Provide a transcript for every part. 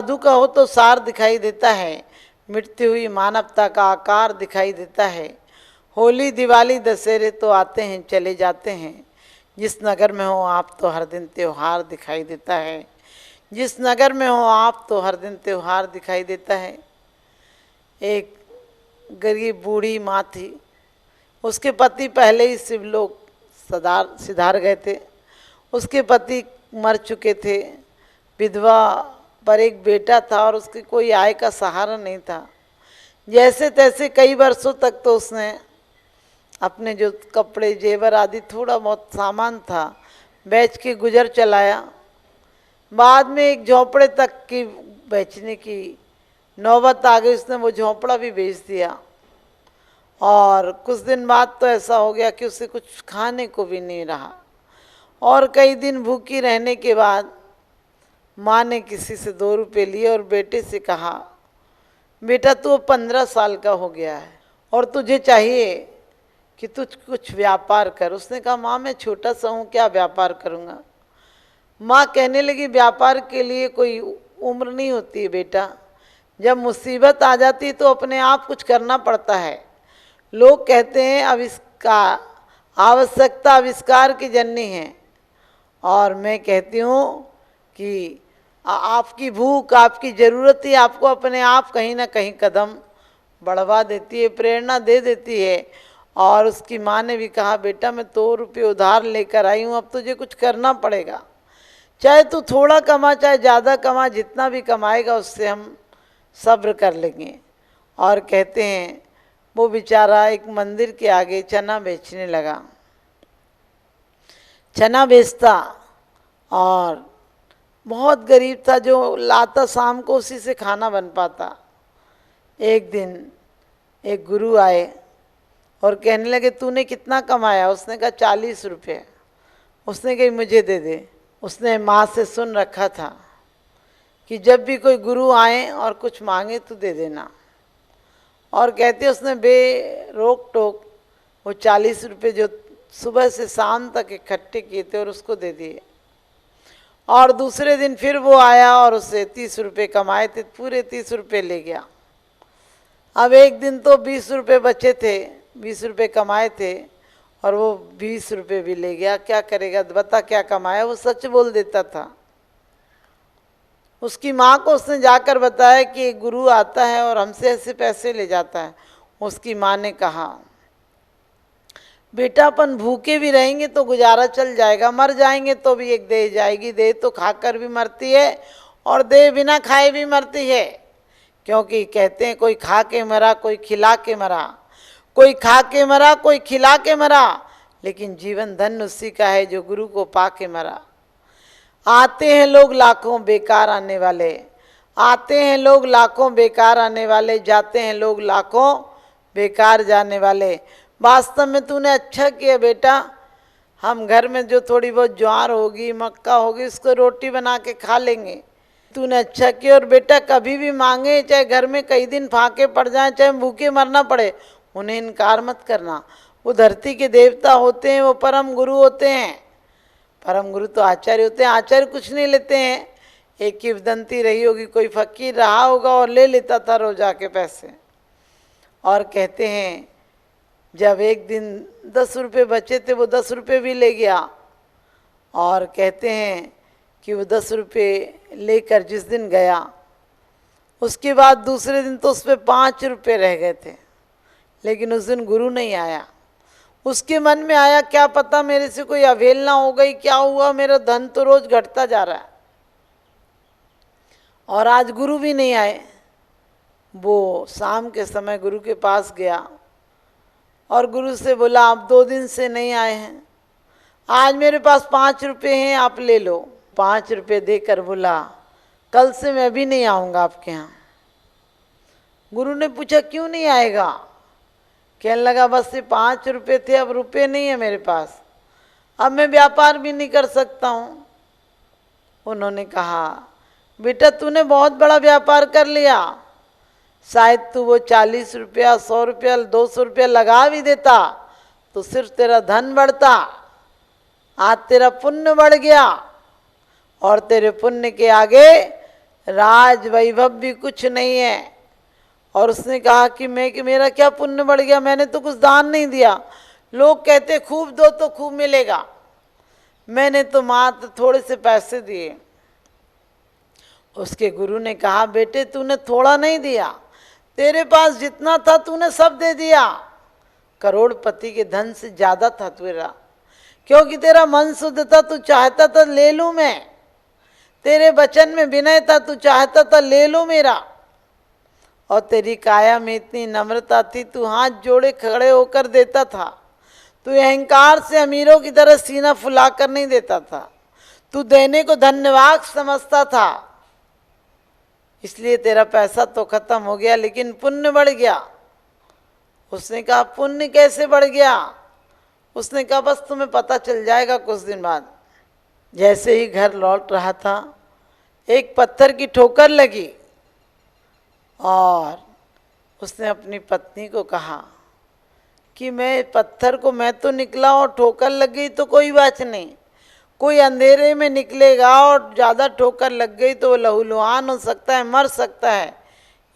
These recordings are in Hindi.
साधु का हो तो सार दिखाई देता है, मिटती हुई मानवता का आकार दिखाई देता है। होली दिवाली दशहरे तो आते हैं चले जाते हैं, जिस नगर में हो आप तो हर दिन त्योहार दिखाई देता है। जिस नगर में हो आप तो हर दिन त्योहार दिखाई देता है। एक गरीब बूढ़ी माँ थी, उसके पति पहले ही शिवलोक सिधार गए थे। उसके पति मर चुके थे, विधवा पर एक बेटा था और उसकी कोई आय का सहारा नहीं था। जैसे तैसे कई वर्षों तक तो उसने अपने जो कपड़े जेवर आदि थोड़ा बहुत सामान था बेच के गुजर चलाया। बाद में एक झोंपड़े तक की बेचने की नौबत आ गई, उसने वो झोंपड़ा भी बेच दिया। और कुछ दिन बाद तो ऐसा हो गया कि उसे कुछ खाने को भी नहीं रहा। और कई दिन भूखी रहने के बाद माँ ने किसी से 2 रुपये लिए और बेटे से कहा, बेटा तू 15 साल का हो गया है और तुझे चाहिए कि तुझ कुछ व्यापार कर। उसने कहा, माँ मैं छोटा सा हूँ, क्या व्यापार करूँगा। माँ कहने लगी, व्यापार के लिए कोई उम्र नहीं होती है बेटा, जब मुसीबत आ जाती है तो अपने आप कुछ करना पड़ता है। लोग कहते हैं आवश्यकता आविष्कार की जननी है, और मैं कहती हूँ कि आपकी भूख, आपकी ज़रूरत ही आपको अपने आप कहीं ना कहीं कदम बढ़वा देती है, प्रेरणा दे देती है। और उसकी माँ ने भी कहा, बेटा मैं 2 रुपये उधार लेकर आई हूँ, अब तुझे कुछ करना पड़ेगा। चाहे तू थोड़ा कमा चाहे ज़्यादा कमा, जितना भी कमाएगा उससे हम सब्र कर लेंगे। और कहते हैं वो बेचारा एक मंदिर के आगे चना बेचने लगा। चना बेचता और बहुत गरीब था, जो लाता शाम को उसी से खाना बन पाता। एक दिन एक गुरु आए और कहने लगे, तूने कितना कमाया। उसने कहा 40 रुपये। उसने कहा मुझे दे दे। उसने माँ से सुन रखा था कि जब भी कोई गुरु आए और कुछ मांगे तो दे देना। और कहते उसने रोक टोक वो 40 रुपये जो सुबह से शाम तक इकट्ठे किए थे और उसको दे दिए। और दूसरे दिन फिर वो आया और उससे 30 रुपये कमाए थे, पूरे 30 रुपये ले गया। अब एक दिन तो 20 रुपये बचे थे, 20 रुपये कमाए थे और वो 20 रुपये भी ले गया। क्या करेगा, बता क्या कमाया। वो सच बोल देता था। उसकी माँ को उसने जाकर बताया कि एक गुरु आता है और हमसे ऐसे पैसे ले जाता है। उसकी माँ ने कहा, बेटा अपन भूखे भी रहेंगे तो गुजारा चल जाएगा, मर जाएंगे तो भी एक देह जाएगी। देह तो खाकर भी मरती है और देह बिना खाए भी मरती है। क्योंकि कहते हैं कोई खा के मरा, कोई खिला के मरा, कोई खा के मरा, कोई खिला के मरा, लेकिन जीवन धन उसी का है जो गुरु को पा के मरा। आते हैं लोग लाखों बेकार आने वाले, आते हैं लोग लाखों बेकार आने वाले, जाते हैं लोग लाखों बेकार जाने वाले। वास्तव में तूने अच्छा किया बेटा, हम घर में जो थोड़ी बहुत ज्वार होगी, मक्का होगी, उसको रोटी बना के खा लेंगे। तूने अच्छा किया। और बेटा कभी भी मांगे, चाहे घर में कई दिन फाके पड़ जाए, चाहे भूखे मरना पड़े, उन्हें इनकार मत करना। वो धरती के देवता होते हैं, वो परम गुरु होते हैं। परम गुरु तो आचार्य होते हैं। आचार्य कुछ नहीं लेते हैं। एक किंवदंती रही होगी, कोई फकीर रहा होगा और ले लेता था रोजा के पैसे। और कहते हैं जब एक दिन 10 रुपये बचे थे, वो 10 रुपये भी ले गया। और कहते हैं कि वो 10 रुपये लेकर जिस दिन गया, उसके बाद दूसरे दिन तो उस पर 5 रुपये रह गए थे। लेकिन उस दिन गुरु नहीं आया। उसके मन में आया, क्या पता मेरे से कोई अवहेलना हो गई, क्या हुआ, मेरा धन तो रोज घटता जा रहा है। और आज गुरु भी नहीं आए। वो शाम के समय गुरु के पास गया और गुरु से बोला, आप 2 दिन से नहीं आए हैं, आज मेरे पास 5 रुपये हैं, आप ले लो। 5 रुपये देकर बोला, कल से मैं भी नहीं आऊँगा आपके यहाँ। गुरु ने पूछा, क्यों नहीं आएगा। कहने लगा, बस ये 5 रुपये थे, अब रुपये नहीं है मेरे पास, अब मैं व्यापार भी नहीं कर सकता हूँ। उन्होंने कहा, बेटा तूने बहुत बड़ा व्यापार कर लिया, शायद तू वो 40 रुपया, 100 रुपया, 200 रुपया लगा भी देता तो सिर्फ तेरा धन बढ़ता। आज तेरा पुण्य बढ़ गया और तेरे पुण्य के आगे राज वैभव भी कुछ नहीं है। और उसने कहा कि मेरा क्या पुण्य बढ़ गया, मैंने तो कुछ दान नहीं दिया। लोग कहते खूब दो तो खूब मिलेगा, मैंने तो मात्र थोड़े से पैसे दिए। उसके गुरु ने कहा बेटे तूने थोड़ा नहीं दिया, तेरे पास जितना था तूने सब दे दिया। करोड़पति के धन से ज्यादा था तेरा, क्योंकि तेरा मन शुद्ध था, तू चाहता था ले लूं मैं। तेरे वचन में विनय था, तू चाहता था ले लो मेरा। और तेरी काया में इतनी नम्रता थी, तू हाथ जोड़े खड़े होकर देता था। तू अहंकार से अमीरों की तरह सीना फुला कर नहीं देता था, तू देने को धन्यवाद समझता था। इसलिए तेरा पैसा तो खत्म हो गया, लेकिन पुण्य बढ़ गया। उसने कहा पुण्य कैसे बढ़ गया? उसने कहा बस तुम्हें पता चल जाएगा कुछ दिन बाद। जैसे ही घर लौट रहा था, एक पत्थर की ठोकर लगी और उसने अपनी पत्नी को कहा कि मैं तो निकला और ठोकर लग गई तो कोई बात नहीं, कोई अंधेरे में निकलेगा और ज़्यादा ठोकर लग गई तो वो लहूलुहान हो सकता है, मर सकता है।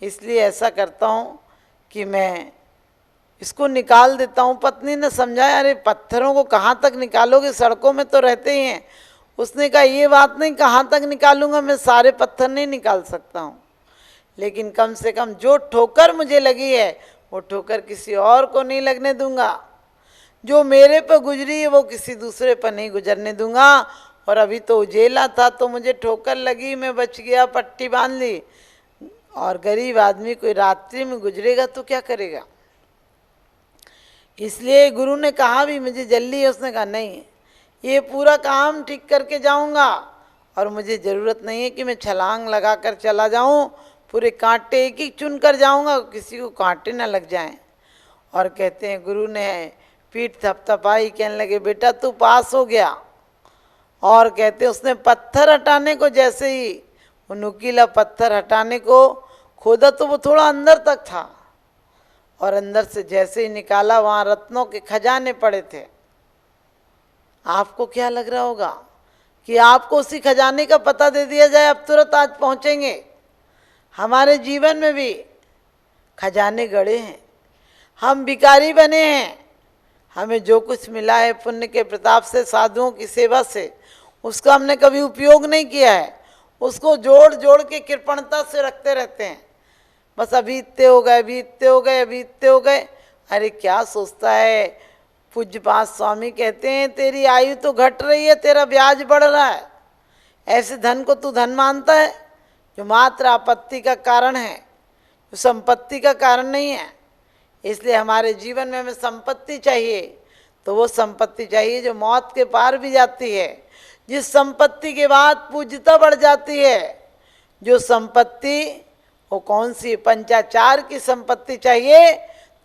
इसलिए ऐसा करता हूँ कि मैं इसको निकाल देता हूँ। पत्नी ने समझाया अरे पत्थरों को कहाँ तक निकालोगे, सड़कों में तो रहते ही हैं। उसने कहा ये बात नहीं, कहाँ तक निकालूंगा, मैं सारे पत्थर नहीं निकाल सकता हूँ, लेकिन कम से कम जो ठोकर मुझे लगी है वो ठोकर किसी और को नहीं लगने दूंगा। जो मेरे पर गुजरी है वो किसी दूसरे पर नहीं गुजरने दूंगा। और अभी तो उजेला था तो मुझे ठोकर लगी, मैं बच गया, पट्टी बांध ली। और गरीब आदमी कोई रात्रि में गुजरेगा तो क्या करेगा? इसलिए गुरु ने कहा भी मुझे जल्दी है। उसने कहा नहीं, ये पूरा काम ठीक करके जाऊंगा और मुझे ज़रूरत नहीं है कि मैं छलांग लगा कर चला जाऊं, पूरे कांटे एक एक चुन कर जाऊंगा, किसी को कांटे ना लग जाएं। और कहते हैं गुरु ने पीठ थपथपाई, कहने लगे बेटा तू पास हो गया। और कहते उसने पत्थर हटाने को, जैसे ही वो नुकीला पत्थर हटाने को खोदा तो वो थोड़ा अंदर तक था, और अंदर से जैसे ही निकाला वहाँ रत्नों के खजाने पड़े थे। आपको क्या लग रहा होगा कि आपको उसी खजाने का पता दे दिया जाए, अब तुरंत आज पहुँचेंगे? हमारे जीवन में भी खजाने गड़े हैं, हम भिखारी बने हैं। हमें जो कुछ मिला है पुण्य के प्रताप से, साधुओं की सेवा से, उसका हमने कभी उपयोग नहीं किया है। उसको जोड़ जोड़ के कृपणता से रखते रहते हैं। बस अभी इतने हो गए, अभी इतने हो गए, अभी इतने हो गए। अरे क्या सोचता है? पूज्यपाद स्वामी कहते हैं तेरी आयु तो घट रही है, तेरा ब्याज बढ़ रहा है। ऐसे धन को तू धन मानता है जो मात्र आपत्ति का कारण है, जो संपत्ति का कारण नहीं है। इसलिए हमारे जीवन में हमें संपत्ति चाहिए, तो वो संपत्ति चाहिए जो मौत के पार भी जाती है, जिस संपत्ति के बाद पूज्यता बढ़ जाती है। जो संपत्ति वो कौन सी? पंचाचार की संपत्ति चाहिए,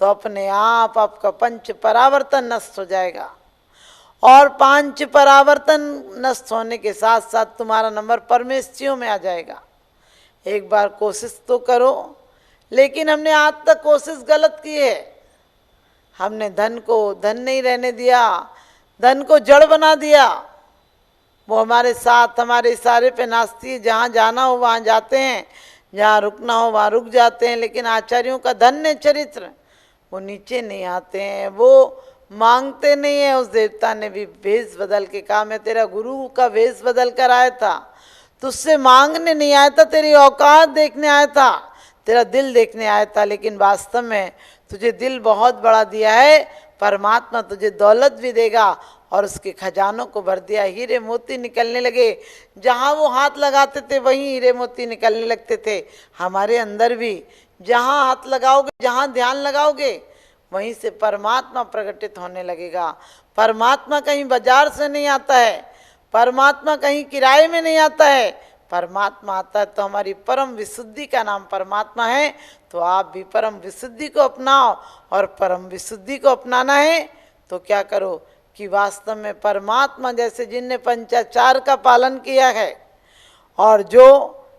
तो अपने आप आपका पंच परावर्तन नष्ट हो जाएगा। और पांच परावर्तन नष्ट होने के साथ साथ तुम्हारा नंबर परमेष्ठियों में आ जाएगा। एक बार कोशिश तो करो। लेकिन हमने आज तक कोशिश गलत की है। हमने धन को धन नहीं रहने दिया, धन को जड़ बना दिया। वो हमारे साथ, हमारे इशारे पे नाचती है। जहाँ जाना हो वहाँ जाते हैं, जहाँ रुकना हो वहाँ रुक जाते हैं। लेकिन आचार्यों का धन्य चरित्र, वो नीचे नहीं आते हैं, वो मांगते नहीं है। उस देवता ने भी भेष बदल के कहा मैं तेरा गुरु का भेष बदल कर आया था, तुझसे मांगने नहीं आया था, तेरी औकात देखने आया था, तेरा दिल देखने आया था। लेकिन वास्तव में तुझे दिल बहुत बड़ा दिया है। परमात्मा तुझे दौलत भी देगा और उसके खजानों को भर दिया। हीरे मोती निकलने लगे, जहाँ वो हाथ लगाते थे वहीं हीरे मोती निकलने लगते थे। हमारे अंदर भी जहाँ हाथ लगाओगे, जहाँ ध्यान लगाओगे, वहीं से परमात्मा प्रकटित होने लगेगा। परमात्मा कहीं बाजार से नहीं आता है, परमात्मा कहीं किराए में नहीं आता है। परमात्मा आता है तो हमारी परम विशुद्धि का नाम परमात्मा है। तो आप भी परम विशुद्धि को अपनाओ, और परम विशुद्धि को अपनाना है तो क्या करो कि वास्तव में परमात्मा जैसे जिनने पंचाचार का पालन किया है और जो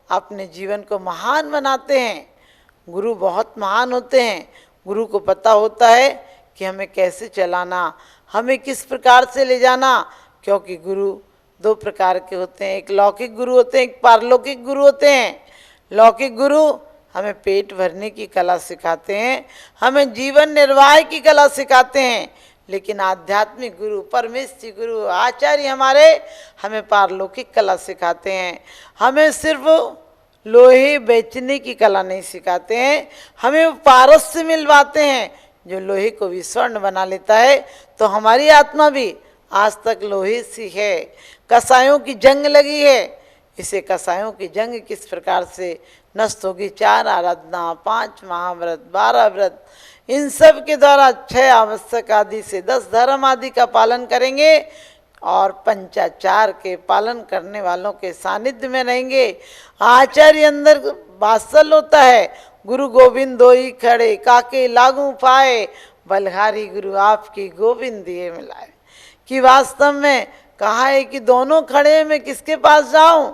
अपने जीवन को महान बनाते हैं, गुरु बहुत महान होते हैं। गुरु को पता होता है कि हमें कैसे चलाना, हमें किस प्रकार से ले जाना। क्योंकि गुरु दो प्रकार के होते हैं, एक लौकिक गुरु होते हैं, एक पारलौकिक गुरु होते हैं। लौकिक गुरु हमें पेट भरने की कला सिखाते हैं, हमें जीवन निर्वाह की कला सिखाते हैं, लेकिन आध्यात्मिक गुरु, परमेश्वरी गुरु, आचार्य हमारे हमें पारलौकिक कला सिखाते हैं। हमें सिर्फ लोहे बेचने की कला नहीं सिखाते हैं, हमें पारस से मिलवाते हैं जो लोहे को भी स्वर्ण बना लेता है। तो हमारी आत्मा भी आज तक लोहे सी है। कसायों की जंग लगी है, इसे कसायों की जंग किस प्रकार से नष्ट होगी। 4 आराधना, 5 महाव्रत, 12 व्रत, इन सब के द्वारा 6 आवश्यक आदि से 10 धर्म आदि का पालन करेंगे और पंचाचार के पालन करने वालों के सानिध्य में रहेंगे। आचार्य अंदर वात्सल होता है। गुरु गोविंद दोई खड़े, काके लागू पाए, बलहारी गुरु आपकी गोविंद दिए मिलाए। कि वास्तव में कहा है कि दोनों खड़े, मैं किसके पास जाऊं।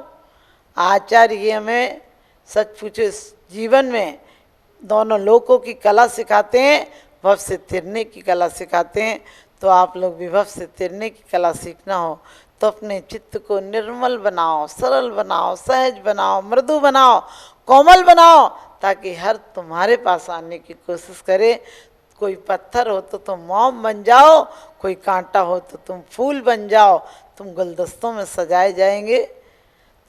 आचार्य हमें सच पूछे जीवन में दोनों लोकों की कला सिखाते हैं, भव से तिरने की कला सिखाते हैं। तो आप लोग भी भव से तिरने की कला सीखना हो तो अपने चित्त को निर्मल बनाओ, सरल बनाओ, सहज बनाओ, मृदु बनाओ, कोमल बनाओ, ताकि हर तुम्हारे पास आने की कोशिश करे। कोई पत्थर हो तो तुम मोम बन जाओ, कोई कांटा हो तो तुम फूल बन जाओ। तुम गुलदस्तों में सजाए जाएंगे,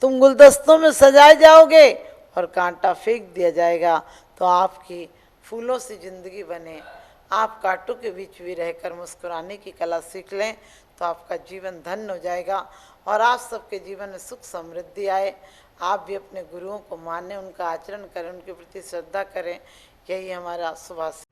तुम गुलदस्तों में सजाए जाओगे और कांटा फेंक दिया जाएगा। तो आपकी फूलों से जिंदगी बने। आप कांटों के बीच भी रहकर मुस्कुराने की कला सीख लें तो आपका जीवन धन्य हो जाएगा और आप सबके जीवन में सुख समृद्धि आए। आप भी अपने गुरुओं को मानें, उनका आचरण करें, उनके प्रति श्रद्धा करें। यही हमारा शुभाशय।